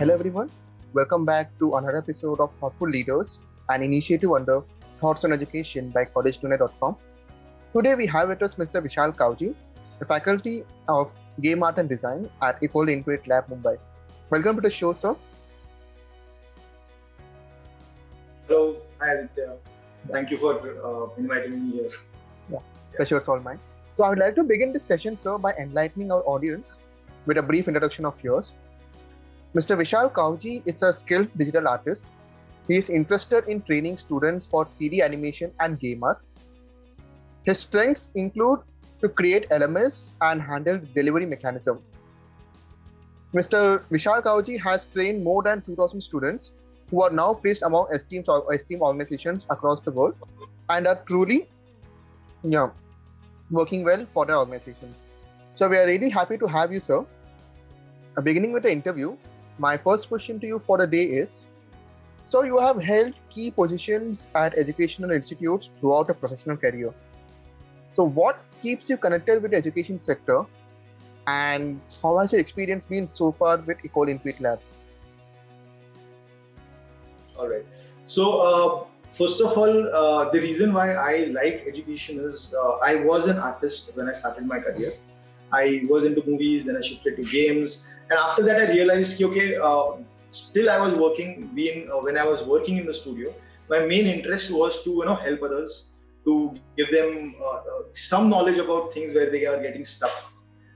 Hello everyone, welcome back to another episode of Thoughtful Leaders, an initiative under Thoughts on Education by Collegedunia.com. Today we have with us Mr. Vishal Kawji, the faculty of Game Art and Design at Ecole Intuit Lab, Mumbai. Welcome to the show, sir. Hello, hi Aditya. Thank you for inviting me here. Pleasure's all mine. So I would like to begin this session, sir, by enlightening our audience with a brief introduction of yours. Mr. Vishal Kawji is a skilled digital artist. He is interested in training students for 3D animation and game art. His strengths include to create LMS and handle delivery mechanism. Mr. Vishal Kawji has trained more than 2,000 students who are now placed among esteemed organizations across the world and are truly working well for their organizations. So we are really happy to have you, sir. Beginning with the interview, my first question to you for the day is, so you have held key positions at educational institutes throughout a professional career. So what keeps you connected with the education sector, and how has your experience been so far with Ecole Intuit Lab? All right. So first of all, the reason why I like education is I was an artist when I started my career. I was into movies, then I shifted to games, and after that I realized, still I was working. When I was working in the studio, my main interest was to help others, to give them some knowledge about things where they are getting stuck.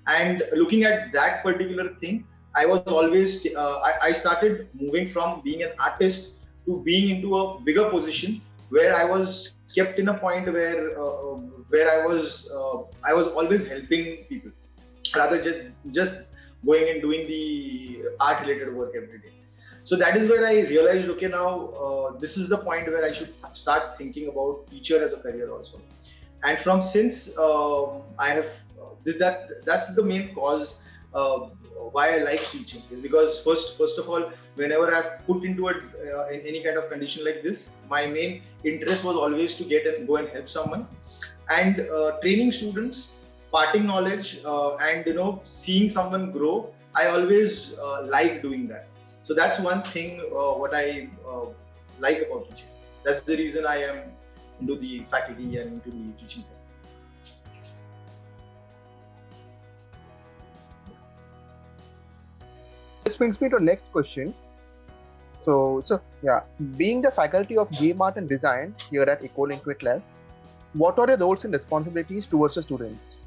And looking at that particular thing, I was always I started moving from being an artist to being into a bigger position where I was kept in a point where I was always helping people, rather just going and doing the art related work every day. So that is where I realized, now this is the point where I should start thinking about teacher as a career also. And from since I have that's the main cause why I like teaching, is because first of all, whenever I've put into in any kind of condition like this, my main interest was always to go and help someone, and training students, parting knowledge, and seeing someone grow. I always like doing that. So that's one thing what I like about teaching. That's the reason I am into the faculty and into the teaching thing. This brings me to the next question. So being the faculty of Game Art and Design here at Ecole Intuit Lab, what are your roles and responsibilities towards the students?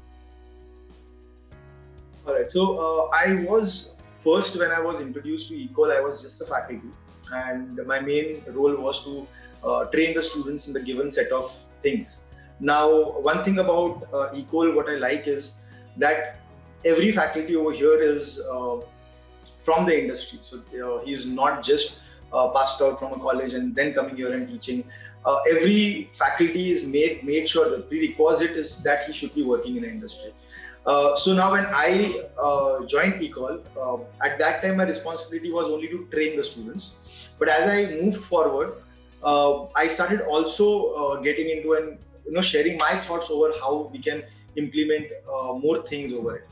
All right. So I was first, when I was introduced to Ecole, I was just a faculty, and my main role was to train the students in the given set of things. Now, one thing about Ecole, what I like is that every faculty over here is from the industry. So he's not just passed out from a college and then coming here and teaching. Every faculty is made sure the prerequisite is that he should be working in an industry. So now when I joined Ecole, at that time my responsibility was only to train the students. But as I moved forward, I started also getting into sharing my thoughts over how we can implement more things over it.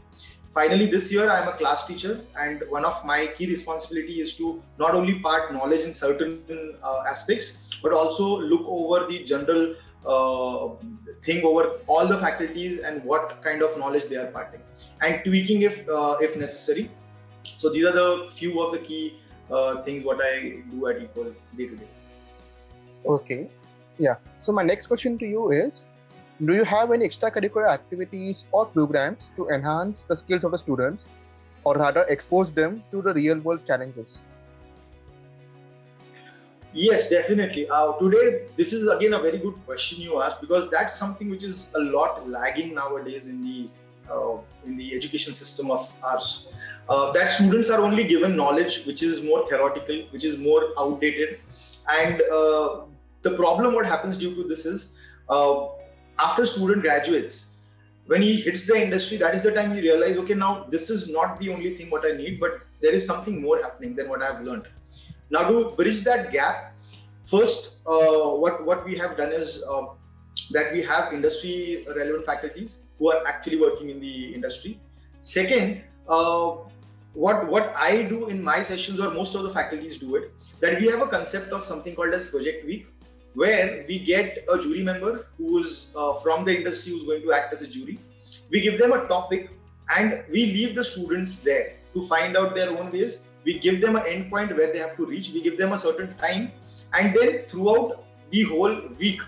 Finally, this year I am a class teacher, and one of my key responsibility is to not only part knowledge in certain aspects, but also look over the general thing over all the faculties and what kind of knowledge they are parting, and tweaking if necessary. So these are the few of the key things what I do at Ecole day to day. Okay. Yeah. So my next question to you is, do you have any extracurricular activities or programs to enhance the skills of the students, or rather expose them to the real world challenges? Yes, definitely. Today, this is again a very good question you asked, because that's something which is a lot lagging nowadays in the education system of ours. That students are only given knowledge which is more theoretical, which is more outdated, and the problem what happens due to this is, after student graduates, when he hits the industry, that is the time he realizes, now this is not the only thing what I need, but there is something more happening than what I have learned. Now, to bridge that gap, first, what we have done is that we have industry relevant faculties who are actually working in the industry. Second, what I do in my sessions, or most of the faculties do it, that we have a concept of something called as project week, where we get a jury member who is from the industry, who's going to act as a jury. We give them a topic and we leave the students there to find out their own ways. We give them an endpoint where they have to reach. We give them a certain time, and then throughout the whole week,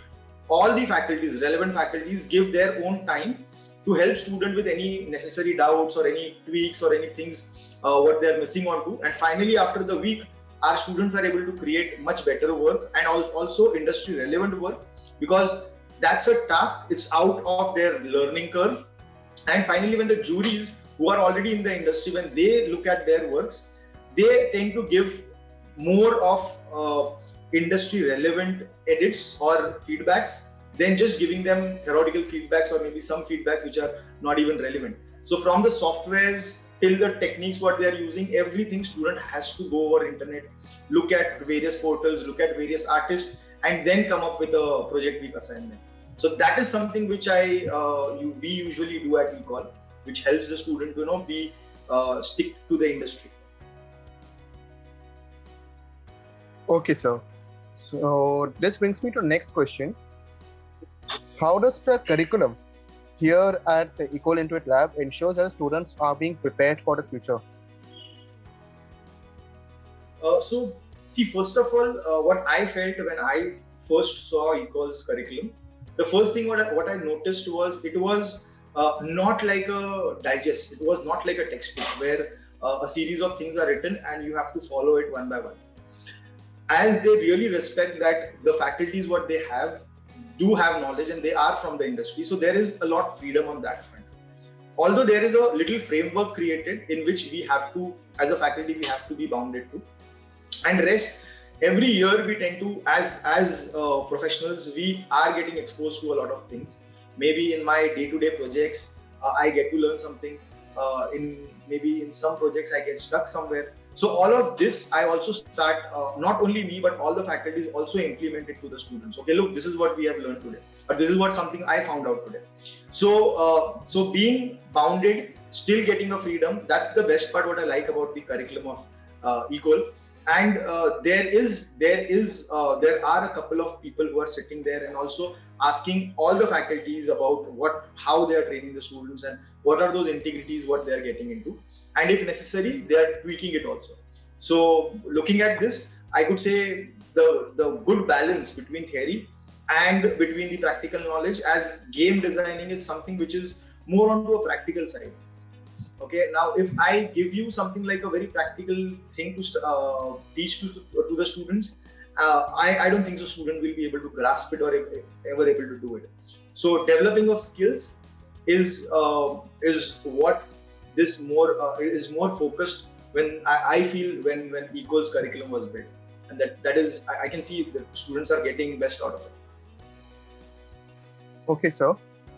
all the faculties, relevant faculties, give their own time to help student with any necessary doubts or any tweaks or any things what they're missing on to. And finally, after the week, our students are able to create much better work, and also industry relevant work, because that's a task. It's out of their learning curve. And finally, when the juries who are already in the industry, when they look at their works, they tend to give more of industry relevant edits or feedbacks than just giving them theoretical feedbacks or maybe some feedbacks which are not even relevant. So from the softwares till the techniques what they are using, everything student has to go over internet, look at various portals, look at various artists, and then come up with a project week assignment. So that is something which we usually do at Ecole, which helps the student to be stick to the industry. Okay, sir. So this brings me to the next question. How does the curriculum here at the Ecole Intuit Lab ensure that students are being prepared for the future? So, see, first of all, what I felt when I first saw Ecole's curriculum, the first thing what I noticed was it was not like a digest. It was not like a textbook where a series of things are written and you have to follow it one by one. As they really respect that the faculties what they have do have knowledge and they are from the industry, so there is a lot of freedom on that front. Although there is a little framework created in which we have to, as a faculty, we have to be bounded to, and rest every year we tend to, as professionals, we are getting exposed to a lot of things. Maybe in my day-to-day projects, I get to learn something. Maybe in some projects I get stuck somewhere. So all of this, I also start, not only me, but all the faculties also implement it to the students. Okay, look, this is what we have learned today, or this is what something I found out today. So being bounded, still getting a freedom, that's the best part what I like about the curriculum of Ecole. And there are a couple of people who are sitting there and also asking all the faculties about how they are training the students and what are those integrities what they are getting into, and if necessary they are tweaking it also. So looking at this, I could say the good balance between theory and between the practical knowledge, as game designing is something which is more onto a practical side. Okay, now if I give you something like a very practical thing to teach to the students, I don't think the student will be able to grasp it or ever able to do it. So developing of skills is what this is more focused when I feel when Ecole's curriculum was built, and that is I can see the students are getting best out of it. Okay, sir.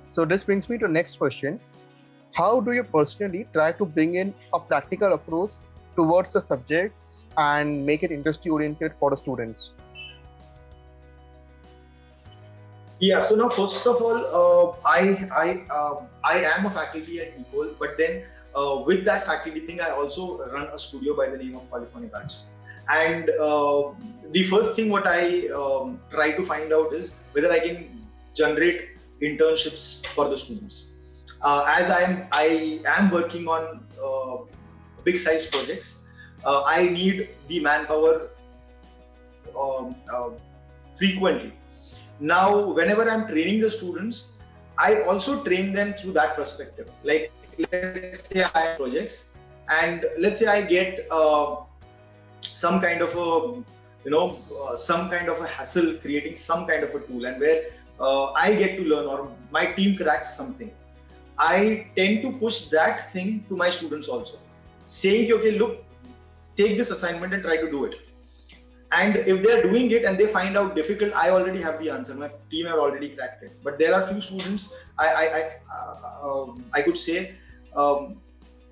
So this brings me to the next question. How do you personally try to bring in a practical approach towards the subjects and make it industry oriented for the students? Yeah, so now first of all, I am a faculty at Ecole, but then with that faculty thing, I also run a studio by the name of Polyphonic Arts. And the first thing what I try to find out is whether I can generate internships for the students. As I am working on big size projects, I need the manpower frequently. Now, whenever I'm training the students, I also train them through that perspective. Like, let's say I have projects, and let's say I get some kind of a hassle creating some kind of a tool, and where I get to learn or my team cracks something. I tend to push that thing to my students also, saying, okay, look, take this assignment and try to do it. And if they're doing it and they find out difficult, I already have the answer. My team have already cracked it. But there are few students, I could say,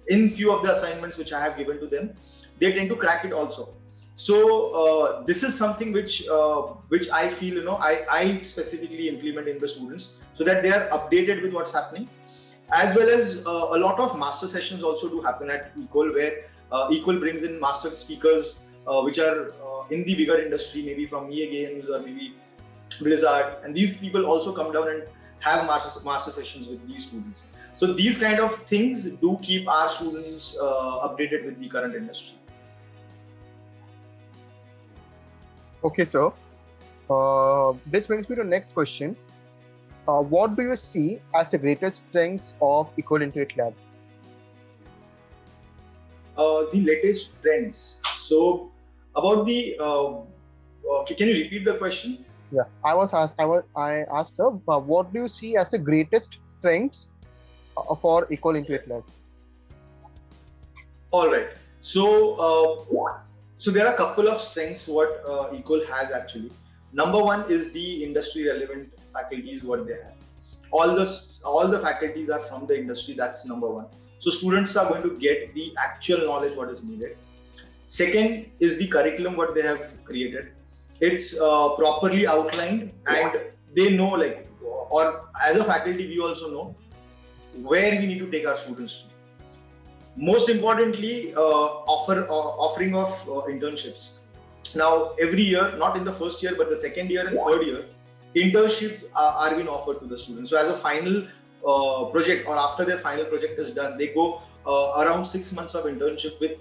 in few of the assignments which I have given to them, they tend to crack it also. So this is something which I feel, I specifically implement in the students so that they are updated with what's happening. As well as a lot of master sessions also do happen at Ecole, where Ecole brings in master speakers, which are in the bigger industry, maybe from EA Games or maybe Blizzard, and these people also come down and have master sessions with these students. So these kind of things do keep our students updated with the current industry. Okay, sir. This brings me to the next question. What do you see as the greatest strengths of Ecole Intuit Lab? The latest trends. So about the, can you repeat the question? Yeah, I asked, sir, what do you see as the greatest strengths for Ecole Intuit Lab? All right. So, so there are a couple of strengths what Ecole has actually. Number one is the industry relevant faculties what they have. All the faculties are from the industry. That's number one. So students are going to get the actual knowledge what is needed. Second is the curriculum what they have created. It's properly outlined, and they know, like, or as a faculty we also know where we need to take our students to. Most importantly, offering of internships. Now every year, not in the first year but the second year and third year, internships are being offered to the students. So as a final project, or after their final project is done, they go around 6 months of internship with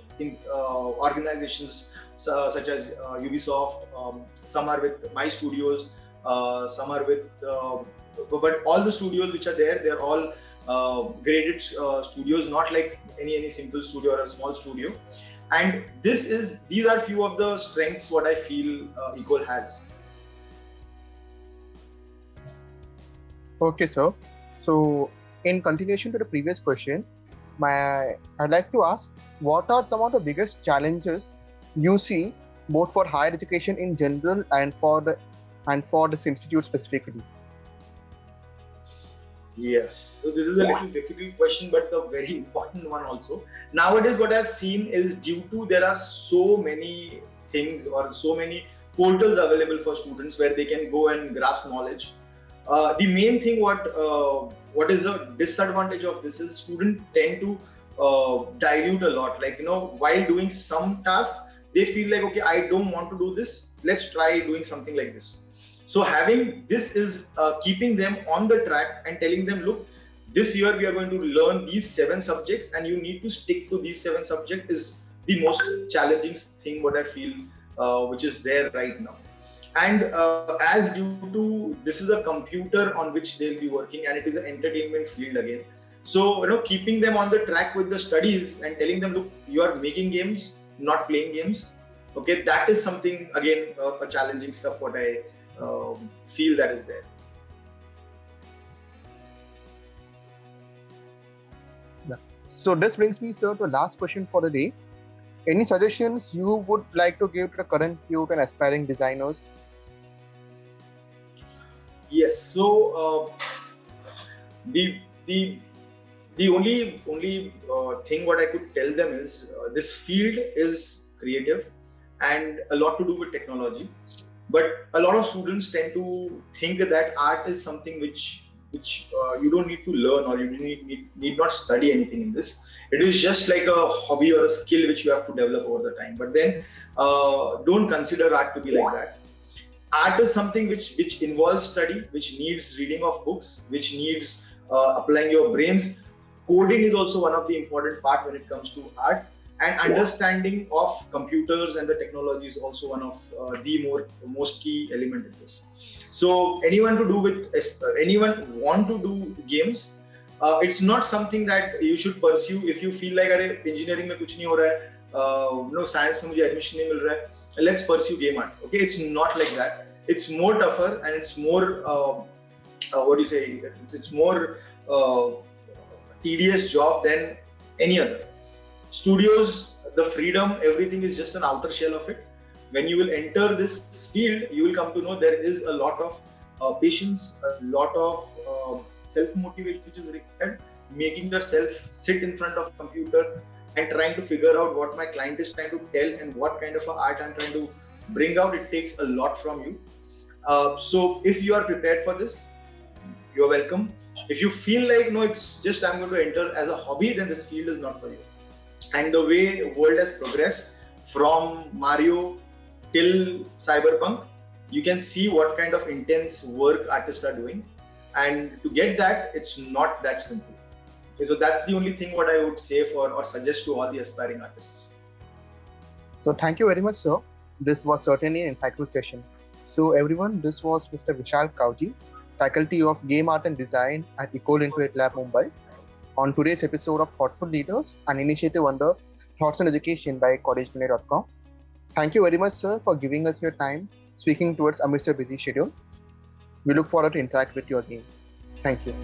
organizations such as Ubisoft. Some are with My Studios, some are with, but all the studios which are there, they're all graded studios, not like any simple studio or a small studio. And these are few of the strengths what I feel Ecole has. Okay, sir. So, in continuation to the previous question, I'd like to ask, what are some of the biggest challenges you see both for higher education in general and for this institute specifically? Yes, so this is a little difficult question, but a very important one also. Nowadays, what I've seen is, due to there are so many things or so many portals available for students where they can go and grasp knowledge. The main thing what is a disadvantage of this is students tend to dilute a lot. Like, while doing some task, they feel like, okay, I don't want to do this. Let's try doing something like this. So having this is keeping them on the track and telling them, look, this year we are going to learn these 7 subjects and you need to stick to these 7 subjects is the most challenging thing what I feel which is there right now. And as due to this is a computer on which they'll be working, and it is an entertainment field again. So, keeping them on the track with the studies and telling them, look, you are making games, not playing games. Okay, that is something, again, a challenging stuff what I feel that is there. Yeah. So this brings me, sir, to the last question for the day. Any suggestions you would like to give to the current youth and aspiring designers? Yes. So the only thing what I could tell them is this field is creative and a lot to do with technology. But a lot of students tend to think that art is something which you don't need to learn, or you need not study anything in this. It is just like a hobby or a skill which you have to develop over the time. But then don't consider art to be like that. Art is something which involves study, which needs reading of books, which needs applying your brains. Coding is also one of the important part when it comes to art. And understanding of computers and the technology is also one of the most key element in this. So anyone want to do games, it's not something that you should pursue if you feel like, अरे engineering में कुछ नहीं हो रहा है, science में मुझे admission नहीं मिल रहा है, let's pursue game art. Okay, it's not like that. It's more tougher and it's more it's more tedious job than any other. Studios, the freedom, everything is just an outer shell of it. When you will enter this field, you will come to know there is a lot of patience, a lot of self-motivation which is required, making yourself sit in front of a computer and trying to figure out what my client is trying to tell and what kind of art I'm trying to bring out. It takes a lot from you. So if you are prepared for this, you're welcome. If you feel like, no, it's just I'm going to enter as a hobby, then this field is not for you. And the way world has progressed from Mario till Cyberpunk, you can see what kind of intense work artists are doing. And to get that, it's not that simple. Okay, so that's the only thing what I would say for or suggest to all the aspiring artists. So thank you very much, sir. This was certainly an insightful session. So everyone, this was Mr. Vishal Kawji, Faculty of Game Art and Design at Ecole Intuit Lab, Mumbai, on today's episode of Thoughtful Leaders, an initiative under Thoughts on Education by Collegedunia.com. Thank you very much, sir, for giving us your time, speaking towards amidst your busy schedule. We look forward to interact with you again. Thank you.